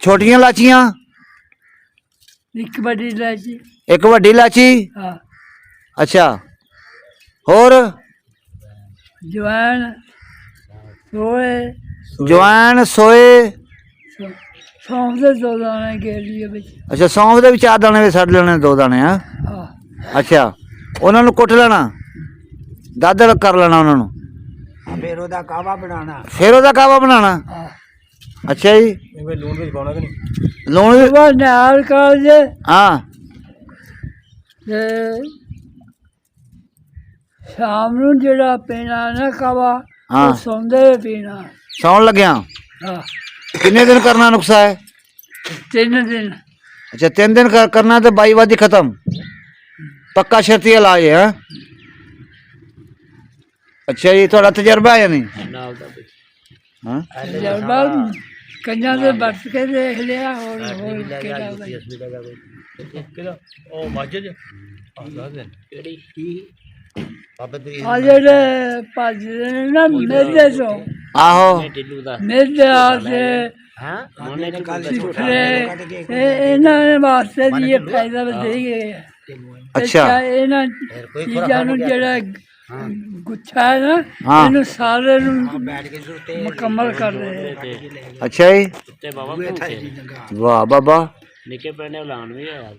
ਛੋਟੀਆਂ ਲਾਚੀਆਂ ਇੱਕ ਵੱਡੀ ਇਲਾਇਚੀ। ਇੱਕ ਵੱਡੀ ਇਲਾਚੀ। ਹਾਂ। ਅੱਛਾ ਹੋਰ ਜਵੈਣ, ਸੋਏ, ਜਵੈਣ ਸੋਏ। ਸੌਂਫ ਦੇ 2 ਦਾਣੇ ਗੇਰ ਲਈਏ ਵਿੱਚ। ਅੱਛਾ ਸੌਂਫ ਦੇ ਵੀ 4 ਦਾਣੇ ਵੀ ਛੱਡ ਲੈਣੇ 2 ਦਾਣੇ ਹਾਂ। ਹਾਂ। ਅੱਛਾ ਉਹਨਾਂ ਨੂੰ ਕੁੱਟ ਲੈਣਾ ਦਾਦਰ ਕਰ ਲੈਣਾ ਉਹਨਾਂ ਨੂੰ ਫਿਰ ਉਹਦਾ ਕਾਵਾ ਬਣਾਉਣਾ। ਫਿਰ ਉਹਦਾ ਕਾਵਾ ਬਣਾਉਣਾ। ਹਾਂ। ਅੱਛਾ ਜੀ ਲੂਣ ਵਿੱਚ ਪਾਉਣਾ ਕਿ ਨਹੀਂ? ਲੂਣ ਵੀ ਸੁਬਹ ਨਾਲ ਕਰ ਜੇ ਹਾਂ ਤੇ ਸ਼ਾਮ ਨੂੰ ਜਿਹੜਾ ਪੀਣਾ ਨਾ ਕਾਵਾ ਹਾਂ। ਉਹ ਸੌਂਦੇ ਵੇਲੇ ਪੀਣਾ। ਸੌਣ ਲੱਗਿਆ ਹਾਂ। ਕਿੰਨੇ ਦਿਨ ਕਰਨਾ ਨੁਕਸਾ ਹੈ? 3 ਦਿਨ। ਅੱਛਾ 3 ਦਿਨ ਕਰਨਾ ਤੇ 22 ਵਾਦੀ ਖਤਮ ਪੱਕਾ ਸ਼ਰਤੀ ਇਲਾਜ ਹੈ ਹੈਂ? ਅੱਛਾ ਜੀ ਤੁਹਾਡਾ ਤਜਰਬਾ ਹੈ ਜਾਂ ਨਹੀਂ? ਹਾਂ ਤਜਰਬਾ ਕੰਨਾਂ ਦੇ ਵਰਤ ਕੇ ਦੇਖ ਲਿਆ। ਹੋਰ ਕਿਹੜਾ ਉਹ ਮਾਝੇ ਕਿਹੜੀ ਬਾਬੇ ਤੇਰੀ ਆ ਜਿਹੜੇ ਭੱਜਦੇ ਨੇ ਨਾ ਮੇਲੇ ਤੋਂ, ਆਹੋ ਮੇਲੇ ਆਸਤੇ ਇਹਨਾਂ ਦੇ ਵਾਸਤੇ ਵੀ ਇਹ ਫਾਇਦਾ ਵਧੀ ਗਿਆ। ਅੱਛਾ ਇਹਨਾਂ ਚੀਜ਼ਾਂ ਨੂੰ ਜਿਹੜਾ ਗੁੱਛਾ ਹੈ ਨਾ ਹਾਂ। ਇਹਨੂੰ ਸਾਰੇ ਨੂੰ ਮੁਕੰਮਲ ਕਰ ਰਹੇ। ਅੱਛਾ ਜੀ ਵਾਹ ਬਾਬਾ ਨਿੱਕੇ ਪਿੰਡ ਲਾਉਣ ਵੀ ਹੋਇਆ।